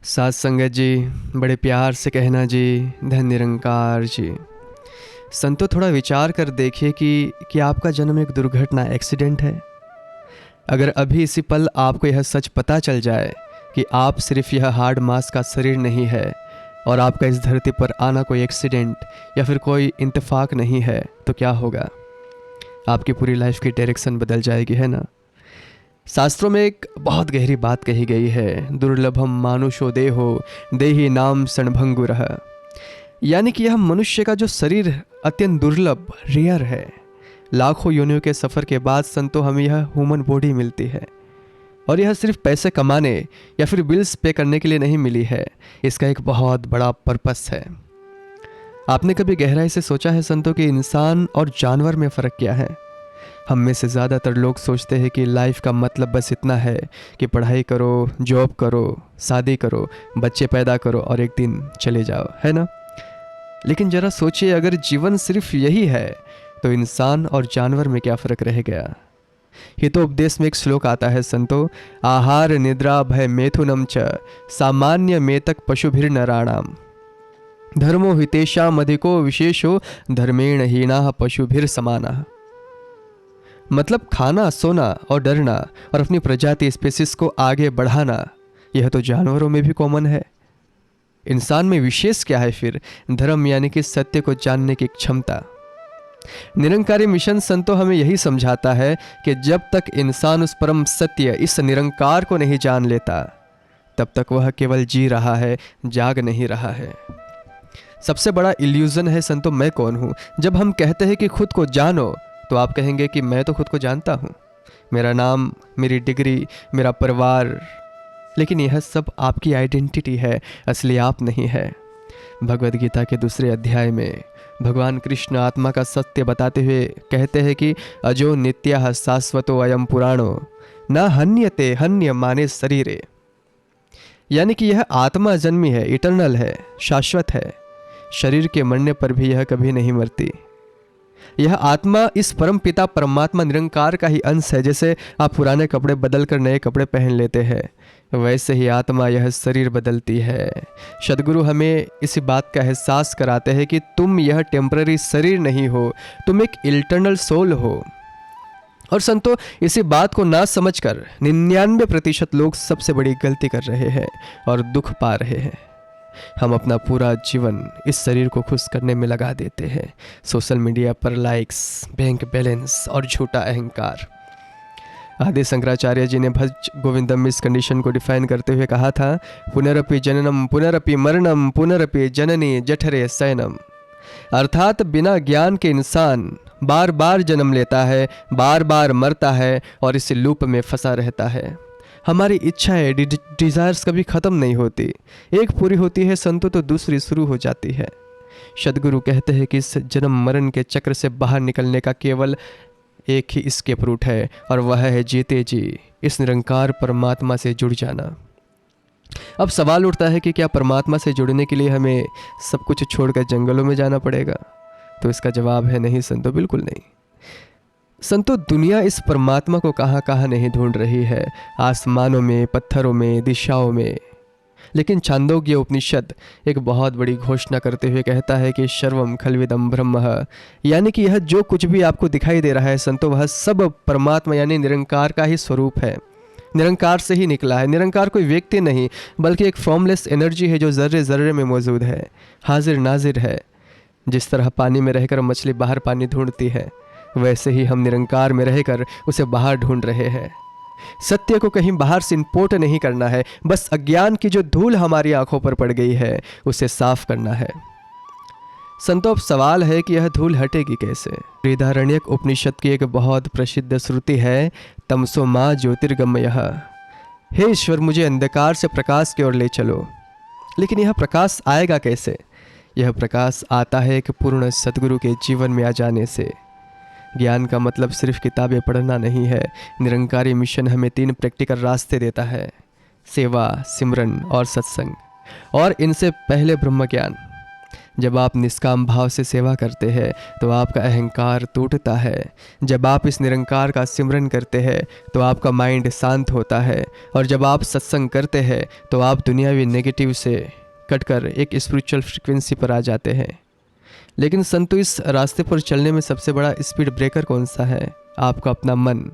साथ संगत जी, बड़े प्यार से कहना जी, धन निरंकार जी। संतो थोड़ा विचार कर देखिए कि आपका जन्म एक दुर्घटना एक्सीडेंट है। अगर अभी इसी पल आपको यह सच पता चल जाए कि आप सिर्फ यह हार्ड मास का शरीर नहीं है और आपका इस धरती पर आना कोई एक्सीडेंट या फिर कोई इत्तेफाक नहीं है, तो क्या होगा? आपकी पूरी लाइफ की डायरेक्शन बदल जाएगी, है ना। शास्त्रों में एक बहुत गहरी बात कही गई है, दुर्लभम मानुषो देहो देहि नाम क्षणभंगुरः। यानी कि यह मनुष्य का जो शरीर अत्यंत दुर्लभ, रेयर है। लाखों योनियों के सफ़र के बाद संतो हमें यह ह्यूमन बॉडी मिलती है, और यह सिर्फ पैसे कमाने या फिर बिल्स पे करने के लिए नहीं मिली है। इसका एक बहुत बड़ा पर्पस है। आपने कभी गहराई से सोचा है संतो कि इंसान और जानवर में फ़र्क क्या है? हम में से ज़्यादातर लोग सोचते हैं कि लाइफ का मतलब बस इतना है कि पढ़ाई करो, जॉब करो, शादी करो, बच्चे पैदा करो और एक दिन चले जाओ, है ना। लेकिन ज़रा सोचिए, अगर जीवन सिर्फ यही है तो इंसान और जानवर में क्या फ़र्क रह गया? हितोपदेश में एक श्लोक आता है संतो, आहार निद्रा भय मैथुनम च सामान्य मेतक पशुभिर्नराणाम धर्मो हितेशाम अधिको विशेषो धर्मेण हीना पशुभिर समाना। मतलब खाना, सोना और डरना और अपनी प्रजाति स्पेसिस को आगे बढ़ाना, यह तो जानवरों में भी कॉमन है। इंसान में विशेष क्या है फिर? धर्म यानी कि सत्य को जानने की क्षमता। निरंकारी मिशन संतो हमें यही समझाता है कि जब तक इंसान उस परम सत्य, इस निरंकार को नहीं जान लेता, तब तक वह केवल जी रहा है, जाग नहीं रहा है। सबसे बड़ा इल्यूजन है संतो मैं कौन हूँ। जब हम कहते हैं कि खुद को जानो, तो आप कहेंगे कि मैं तो खुद को जानता हूँ, मेरा नाम, मेरी डिग्री, मेरा परिवार। लेकिन यह सब आपकी आइडेंटिटी है, असली आप नहीं है। भगवद गीता के दूसरे अध्याय में भगवान कृष्ण आत्मा का सत्य बताते हुए कहते हैं कि अजो नित्यः शाश्वतो अयम पुराणो न हन्यते हन्य माने शरीरे। यानी कि यह आत्मा जन्मी है, इटर्नल है, शाश्वत है। शरीर के मरने पर भी यह कभी नहीं मरती। यह आत्मा इस परम पिता परमात्मा निरंकार का ही अंश है। जैसे आप पुराने कपड़े बदल कर नए कपड़े पहन लेते हैं, वैसे ही आत्मा यह शरीर बदलती है। सद्गुरु हमें इसी बात का एहसास कराते हैं कि तुम यह टेम्पररी शरीर नहीं हो, तुम एक इटर्नल सोल हो। और संतो, इसी बात को ना समझकर 99% लोग सबसे बड़ी गलती कर रहे हैं और दुख पा रहे हैं। हम अपना पूरा जीवन इस शरीर को खुश करने में लगा देते हैं। सोशल मीडिया पर लाइक्स, बैंक बैलेंस और झूठा अहंकार। आदि शंकराचार्य जी ने भज गोविंदम इस कंडीशन को डिफाइन करते हुए कहा था, पुनरपि जननम पुनरपि मरणम पुनरपि जननी जठरे शयनम। अर्थात बिना ज्ञान के इंसान बार बार जन्म लेता है, बार बार मरता है और इस लूप में फंसा रहता है। हमारी इच्छाएं, डिज़ायर्स कभी ख़त्म नहीं होती। एक पूरी होती है संतो तो दूसरी शुरू हो जाती है। सद्गुरु कहते हैं कि इस जन्म मरण के चक्र से बाहर निकलने का केवल एक ही एस्केप रूट है, और वह है जीते जी इस निरंकार परमात्मा से जुड़ जाना। अब सवाल उठता है कि क्या परमात्मा से जुड़ने के लिए हमें सब कुछ छोड़कर जंगलों में जाना पड़ेगा? तो इसका जवाब है नहीं संतो, बिल्कुल नहीं। संतो, दुनिया इस परमात्मा को कहाँ कहाँ नहीं ढूंढ रही है, आसमानों में, पत्थरों में, दिशाओं में। लेकिन छांदोग्य उपनिषद एक बहुत बड़ी घोषणा करते हुए कहता है कि सर्वम खल्विदम ब्रह्म, यानी कि यह जो कुछ भी आपको दिखाई दे रहा है संतो, वह सब परमात्मा यानी निरंकार का ही स्वरूप है। निरंकार से ही निकला है। निरंकार कोई व्यक्ति नहीं, बल्कि एक फॉर्मलेस एनर्जी है जो जर्रे जर्रे में मौजूद है, हाजिर नाजिर है। जिस तरह पानी में रहकर मछली बाहर पानी ढूंढती है, वैसे ही हम निरंकार में रहकर उसे बाहर ढूंढ रहे हैं। सत्य को कहीं बाहर से इंपोर्ट नहीं करना है, बस अज्ञान की जो धूल हमारी आंखों पर पड़ गई है उसे साफ करना है। संतो, अब सवाल है कि यह धूल हटेगी कैसे? बृहदारण्यक उपनिषद की एक बहुत प्रसिद्ध श्रुति है, तमसो माँ ज्योतिर्गमयः। हे ईश्वर, मुझे अंधकार से प्रकाश की ओर ले चलो। लेकिन यह प्रकाश आएगा कैसे? यह प्रकाश आता है एक पूर्ण सद्गुरु के जीवन में आ जाने से। ज्ञान का मतलब सिर्फ किताबें पढ़ना नहीं है। निरंकारी मिशन हमें 3 प्रैक्टिकल रास्ते देता है, सेवा, सिमरन और सत्संग। और इनसे पहले ब्रह्म ज्ञान। जब आप निष्काम भाव से सेवा करते हैं तो आपका अहंकार टूटता है। जब आप इस निरंकार का सिमरन करते हैं तो आपका माइंड शांत होता है। और जब आप सत्संग करते हैं तो आप दुनियावी नेगेटिव से कटकर एक स्पिरिचुअल फ्रीक्वेंसी पर आ जाते हैं। लेकिन संतो, इस रास्ते पर चलने में सबसे बड़ा स्पीड ब्रेकर कौन सा है? आपका अपना मन,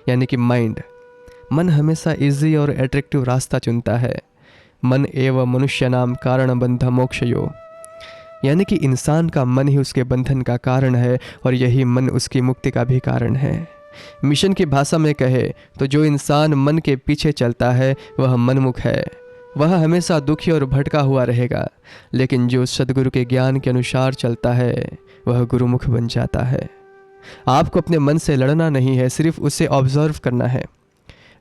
यानी कि माइंड। मन हमेशा इजी और अट्रैक्टिव रास्ता चुनता है। मन एव मनुष्य नाम कारण बंध मोक्षयो, यानी कि इंसान का मन ही उसके बंधन का कारण है और यही मन उसकी मुक्ति का भी कारण है। मिशन की भाषा में कहे तो जो इंसान मन के पीछे चलता है वह मनमुख है। वह हमेशा दुखी और भटका हुआ रहेगा। लेकिन जो सदगुरु के ज्ञान के अनुसार चलता है वह गुरुमुख बन जाता है। आपको अपने मन से लड़ना नहीं है, सिर्फ उसे ऑब्जर्व करना है।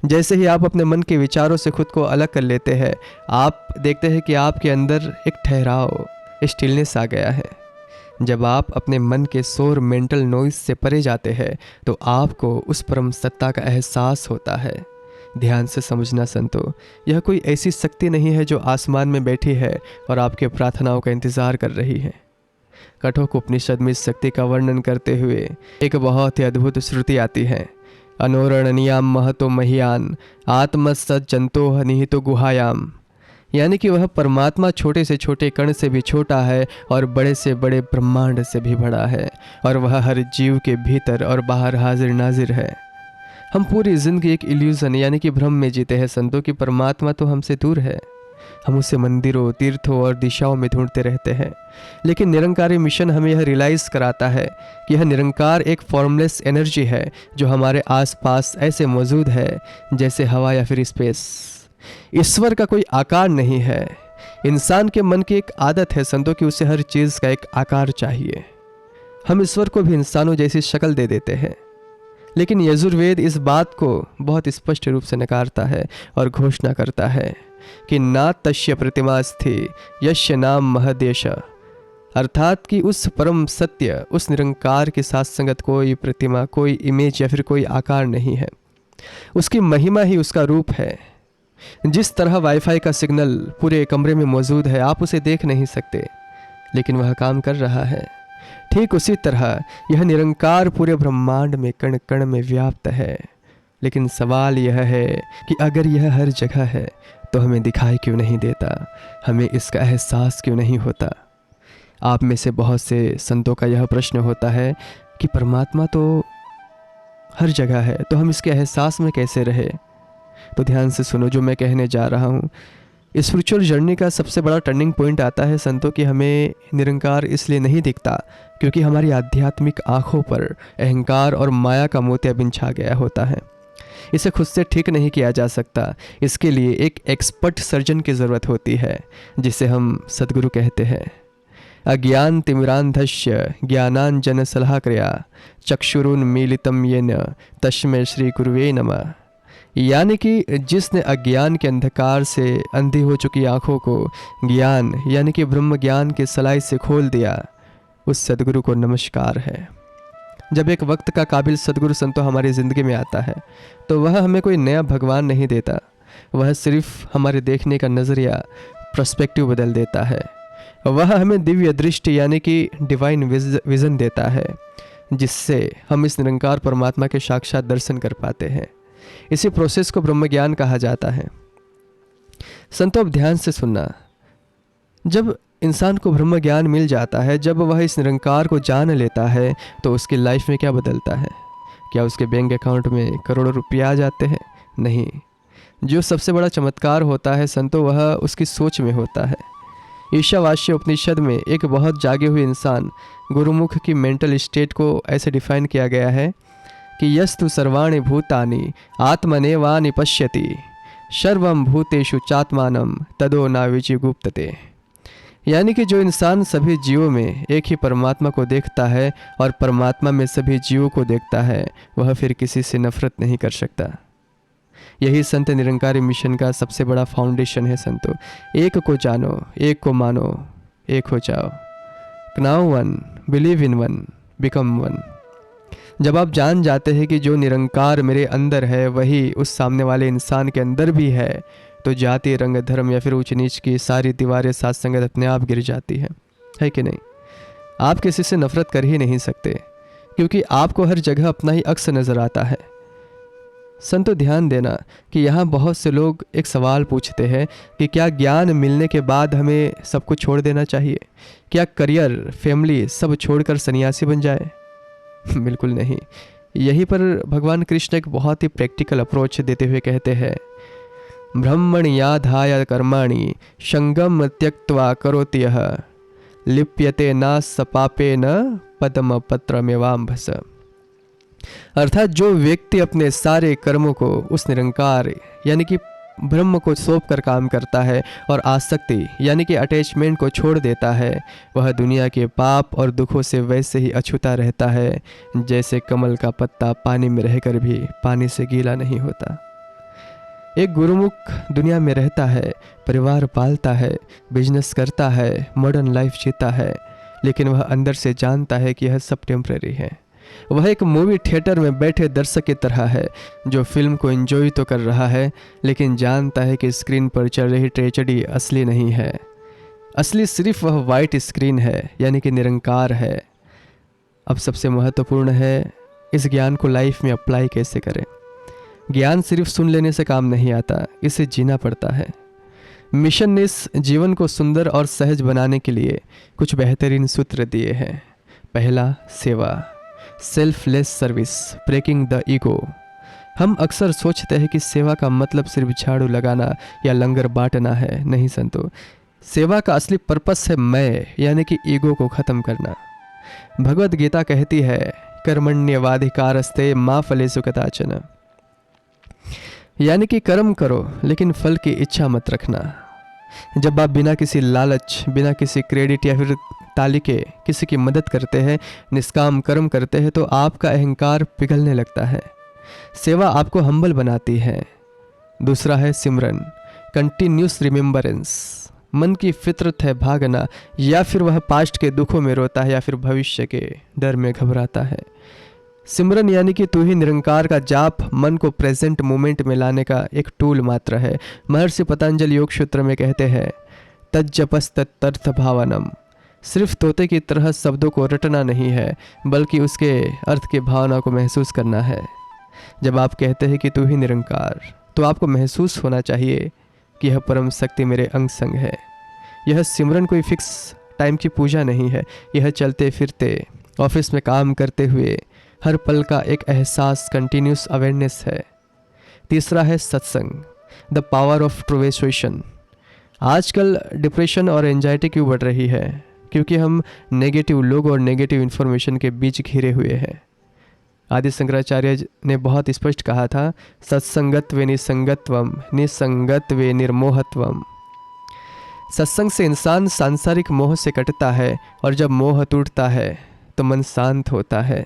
जैसे ही आप अपने मन के विचारों से खुद को अलग कर लेते हैं, आप देखते हैं कि आपके अंदर एक ठहराव, स्टिलनेस आ गया है। जब आप अपने मन के शोर, मेंटल नॉइज से परे जाते हैं तो आपको उस परम सत्ता का एहसास होता है। ध्यान से समझना संतो, यह कोई ऐसी शक्ति नहीं है जो आसमान में बैठी है और आपके प्रार्थनाओं का इंतजार कर रही है। कठोपनिषद में इस शक्ति का वर्णन करते हुए एक बहुत ही अद्भुत श्रुति आती है। अनोरणनीयाम महतो महियान आत्मसत जंतो निहितो गुहायाम, यानी कि वह परमात्मा छोटे से छोटे कण से भी छोटा है और बड़े से बड़े ब्रह्मांड से भी बड़ा है और वह हर जीव के भीतर और बाहर हाजिर नाजिर है। हम पूरी जिंदगी एक इल्यूजन, यानी कि भ्रम में जीते हैं संतों कि परमात्मा तो हमसे दूर है। हम उसे मंदिरों, तीर्थों और दिशाओं में ढूंढते रहते हैं। लेकिन निरंकारी मिशन हमें यह रियलाइज़ कराता है कि यह निरंकार एक फॉर्मलेस एनर्जी है जो हमारे आसपास ऐसे मौजूद है जैसे हवा या फिर स्पेस। ईश्वर का कोई आकार नहीं है। इंसान के मन की एक आदत है संतों कि उसे हर चीज़ का एक आकार चाहिए। हम ईश्वर को भी इंसानों जैसी शक्ल दे देते हैं। लेकिन यजुर्वेद इस बात को बहुत स्पष्ट रूप से नकारता है और घोषणा करता है कि ना तस्य प्रतिमा स्थि यश्य नाम महदेश, अर्थात कि उस परम सत्य, उस निरंकार के साथ संगत कोई प्रतिमा, कोई इमेज या फिर कोई आकार नहीं है। उसकी महिमा ही उसका रूप है। जिस तरह वाईफाई का सिग्नल पूरे कमरे में मौजूद है, आप उसे देख नहीं सकते लेकिन वह काम कर रहा है। ठीक उसी तरह यह निरंकार पूरे ब्रह्मांड में कण कण में व्याप्त है। लेकिन सवाल यह है कि अगर यह हर जगह है तो हमें दिखाई क्यों नहीं देता, हमें इसका एहसास क्यों नहीं होता। आप में से बहुत से संतों का यह प्रश्न होता है कि परमात्मा तो हर जगह है तो हम इसके एहसास में कैसे रहे। तो ध्यान से सुनो जो मैं कहने जा रहा हूँ। स्पिरिचुअल जर्नी का सबसे बड़ा टर्निंग पॉइंट आता है संतों कि हमें निरंकार इसलिए नहीं दिखता क्योंकि हमारी आध्यात्मिक आँखों पर अहंकार और माया का मोतियाबिंद छा गया होता है। इसे खुद से ठीक नहीं किया जा सकता। इसके लिए एक एक्सपर्ट सर्जन की ज़रूरत होती है जिसे हम सद्गुरु कहते हैं। अज्ञान तिमिरांधस्य ज्ञानांजन सलाहक्रिया चक्षुरुन्मीलितं येन तस्मै श्री गुरुवे नमः, यानी कि जिसने अज्ञान के अंधकार से अंधी हो चुकी आँखों को ज्ञान यानी कि ब्रह्म ज्ञान के सलाई से खोल दिया, उस सदगुरु को नमस्कार है। जब एक वक्त का काबिल सदगुरु संतो हमारी ज़िंदगी में आता है तो वह हमें कोई नया भगवान नहीं देता, वह सिर्फ हमारे देखने का नज़रिया, पर्सपेक्टिव बदल देता है। वह हमें दिव्य दृष्टि यानी कि डिवाइन विज़न देता है जिससे हम इस निरंकार परमात्मा के साक्षात दर्शन कर पाते हैं। इसी प्रोसेस को ब्रह्म ज्ञान कहा जाता है। संतो अब ध्यान से सुनना, जब इंसान को ब्रह्म ज्ञान मिल जाता है, जब वह इस निरंकार को जान लेता है तो उसकी लाइफ में क्या बदलता है? क्या उसके बैंक अकाउंट में करोड़ों रुपया आ जाते हैं? नहीं। जो सबसे बड़ा चमत्कार होता है संतो वह उसकी सोच में होता है। ईशावास्य उपनिषद में एक बहुत जागे हुए इंसान गुरुमुख की मेंटल स्टेट को ऐसे डिफाइन किया गया है कि यस्तु सर्वाणि भूतानि आत्मनेवानि पश्यति सर्वं भूतेषु चात्मानं तदो न विजिगुप्तते, यानी कि जो इंसान सभी जीवों में एक ही परमात्मा को देखता है और परमात्मा में सभी जीवों को देखता है वह फिर किसी से नफरत नहीं कर सकता। यही संत निरंकारी मिशन का सबसे बड़ा फाउंडेशन है संतो। एक को जानो, एक को मानो, एक हो जाओ। Now one, believe in one, become one. जब आप जान जाते हैं कि जो निरंकार मेरे अंदर है वही उस सामने वाले इंसान के अंदर भी है तो जाति, रंग, धर्म या फिर ऊंच नीच की सारी दीवारें साथ संगत अपने आप गिर जाती है। है कि नहीं? आप किसी से नफरत कर ही नहीं सकते, क्योंकि आपको हर जगह अपना ही अक्स नज़र आता है। संतो ध्यान देना कि यहाँ बहुत से लोग एक सवाल पूछते हैं कि क्या ज्ञान मिलने के बाद हमें सब कुछ छोड़ देना चाहिए? क्या करियर, फैमिली सब छोड़कर सन्यासी बन जाए? बिल्कुल नहीं। यहीं पर भगवान कृष्ण एक बहुत ही प्रैक्टिकल अप्रोच देते हुए कहते हैं, ब्रह्मण्याधाय कर्माणि संगम त्यक्त्वा करोति यः लिप्यते न स पापेन पद्म पत्रमेवाम्भस। अर्थात जो व्यक्ति अपने सारे कर्मों को उस निरंकार यानी कि ब्रह्म को सौंप कर काम करता है और आसक्ति यानी कि अटैचमेंट को छोड़ देता है, वह दुनिया के पाप और दुखों से वैसे ही अछूता रहता है जैसे कमल का पत्ता पानी में रहकर भी पानी से गीला नहीं होता। एक गुरुमुख दुनिया में रहता है, परिवार पालता है, बिजनेस करता है, मॉडर्न लाइफ जीता है, लेकिन वह अंदर से जानता है कि यह सब टेम्परेरी है। वह एक मूवी थिएटर में बैठे दर्शक की तरह है जो फिल्म को एंजॉय तो कर रहा है, लेकिन जानता है कि स्क्रीन पर चल रही ट्रेजेडी असली नहीं है। असली सिर्फ वह वाइट स्क्रीन है, यानी कि निरंकार है। अब सबसे महत्वपूर्ण है, इस ज्ञान को लाइफ में अप्लाई कैसे करें। ज्ञान सिर्फ सुन लेने से काम नहीं आता, इसे जीना पड़ता है। मिशन ने इस जीवन को सुंदर और सहज बनाने के लिए कुछ बेहतरीन सूत्र दिए हैं। पहला, सेवा, selfless service, breaking the ego. हम अक्सर सोचते हैं कि सेवा का मतलब सिर्फ झाड़ू लगाना या लंगर बांटना है। नहीं संतो, सेवा का असली पर्पस है मैं यानी कि ईगो को ख़त्म करना। भगवद गीता कहती है, कर्मण्यवाधिकारस्ते मा फलेषु कदाचन, यानी कि कर्म करो लेकिन फल की इच्छा मत रखना। जब आप बिना किसी लालच, बिना किसी क्रेडिट या फिर ताली के किसी की मदद करते हैं, निष्काम कर्म करते हैं, तो आपका अहंकार पिघलने लगता है। सेवा आपको हम्बल बनाती है। दूसरा है सिमरन, कंटिन्यूस रिमेम्बरेंस। मन की फितरत है भागना, या फिर वह पास्ट के दुखों में रोता है या फिर भविष्य के डर में घबराता है। सिमरन यानी कि तू ही निरंकार का जाप मन को प्रेजेंट मोमेंट में लाने का एक टूल मात्र है। महर्षि पतंजलि योग सूत्र में कहते हैं, तज्जपस तत्तर्थ भावनम। सिर्फ तोते की तरह शब्दों को रटना नहीं है, बल्कि उसके अर्थ की भावना को महसूस करना है। जब आप कहते हैं कि तू ही निरंकार, तो आपको महसूस होना चाहिए कि यह परम शक्ति मेरे अंग संग है। यह सिमरन कोई फिक्स टाइम की पूजा नहीं है, यह चलते फिरते, ऑफिस में काम करते हुए हर पल का एक एहसास, कंटिन्यूस अवेयरनेस है। तीसरा है सत्संग, द पावर ऑफ ट्रूवेशन। आजकल डिप्रेशन और एंजाइटी क्यों बढ़ रही है? क्योंकि हम नेगेटिव लोग और नेगेटिव इन्फॉर्मेशन के बीच घिरे हुए हैं। आदि शंकराचार्य ने बहुत स्पष्ट कहा था, सत्संगत्वे निसंगत्वम, निसंगत्वे निर्मोहत्वम। सत्संग से इंसान सांसारिक मोह से कटता है, और जब मोह टूटता है तो मन शांत होता है।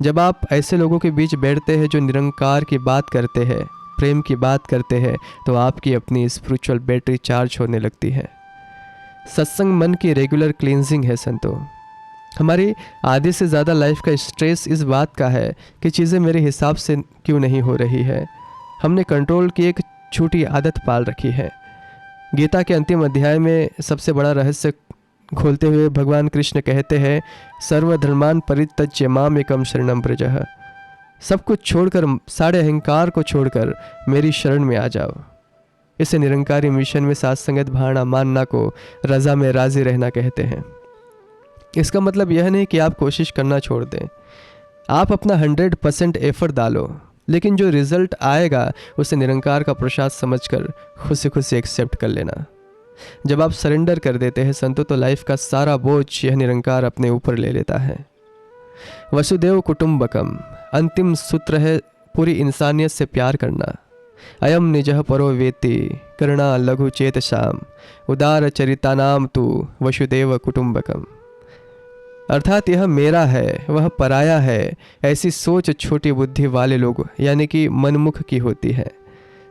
जब आप ऐसे लोगों के बीच बैठते हैं जो निरंकार की बात करते हैं, प्रेम की बात करते हैं, तो आपकी अपनी स्पिरिचुअल बैटरी चार्ज होने लगती है। सत्संग मन की रेगुलर क्लींजिंग है संतो। हमारी आधे से ज़्यादा लाइफ का स्ट्रेस इस बात का है कि चीज़ें मेरे हिसाब से क्यों नहीं हो रही है। हमने कंट्रोल की एक छोटी आदत पाल रखी है। गीता के अंतिम अध्याय में सबसे बड़ा रहस्य खोलते हुए भगवान कृष्ण कहते हैं, सर्वधर्मान परित्यज्य माम एकम शरणम व्रजः। सब कुछ छोड़कर, सारे अहंकार को छोड़कर मेरी शरण में आ जाओ। इसे निरंकारी मिशन में साथ संगत भावना मानना को रजा में राजी रहना कहते हैं। इसका मतलब यह नहीं कि आप कोशिश करना छोड़ दें। आप अपना 100% एफर्ट डालो, लेकिन जो रिजल्ट आएगा उसे निरंकार का प्रसाद समझकर खुशी खुशी एक्सेप्ट कर लेना। जब आप सरेंडर कर देते हैं संतो, तो लाइफ का सारा बोझ यह निरंकार अपने ऊपर ले लेता है। वसुदेव कुटुंबकम, अंतिम सूत्र है पूरी इंसानियत से प्यार करना। अयम निजः परो वेति करुणा लघु चेतसाम उदार चरितानाम तु वसुदेव कुटुंबकम। अर्थात यह मेरा है, वह पराया है। ऐसी सोच छोटी बुद्धि वाले लोग यानी कि मनमुख की होती है।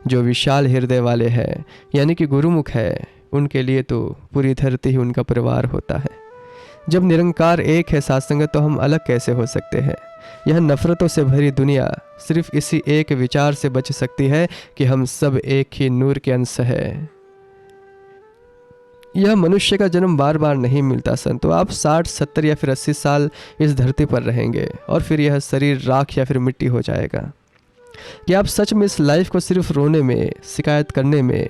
जो विशाल हृदय वाले हैं यानी कि गुरुमुख है, उनके लिए तो पूरी धरती ही उनका परिवार होता है। जब निरंकार एक है सात्संगत, तो हम अलग कैसे हो सकते हैं? यह नफरतों से भरी दुनिया सिर्फ इसी एक विचार से बच सकती है कि हम सब एक ही नूर के अंश हैं। यह मनुष्य का जन्म बार बार नहीं मिलता संतो। आप 60, 70 या फिर 80 साल इस धरती पर रहेंगे और फिर यह शरीर राख या फिर मिट्टी हो जाएगा। कि आप सच में इस लाइफ को सिर्फ रोने में, शिकायत करने में,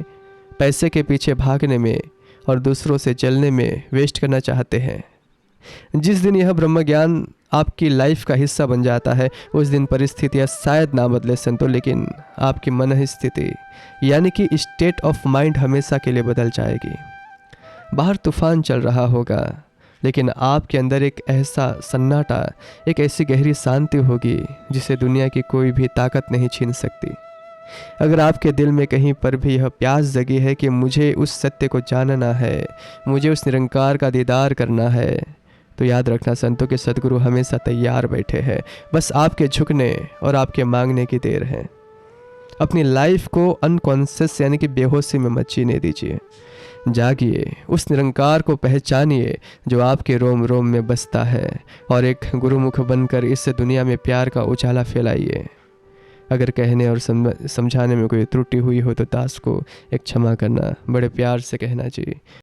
पैसे के पीछे भागने में और दूसरों से जलने में वेस्ट करना चाहते हैं? जिस दिन यह ब्रह्म ज्ञान आपकी लाइफ का हिस्सा बन जाता है उस दिन परिस्थितियाँ शायद ना बदले संतो, लेकिन आपकी मन स्थिति यानी कि स्टेट ऑफ माइंड हमेशा के लिए बदल जाएगी। बाहर तूफान चल रहा होगा लेकिन आपके अंदर एक ऐसा सन्नाटा, एक ऐसी गहरी शांति होगी जिसे दुनिया की कोई भी ताकत नहीं छीन सकती। अगर आपके दिल में कहीं पर भी यह प्यास जगी है कि मुझे उस सत्य को जानना है, मुझे उस निरंकार का दीदार करना है, तो याद रखना संतों के सद्गुरु हमेशा तैयार बैठे हैं। बस आपके झुकने और आपके मांगने की देर है। अपनी लाइफ को अनकॉन्शियस यानी कि बेहोशी में मत जीने दीजिए। जागिए, उस निरंकार को पहचानिए जो आपके रोम रोम में बसता है और एक गुरुमुख बनकर इस दुनिया में प्यार का उजाला फैलाइए। अगर कहने और समझाने में कोई त्रुटि हुई हो तो दास को एक क्षमा करना, बड़े प्यार से कहना जी।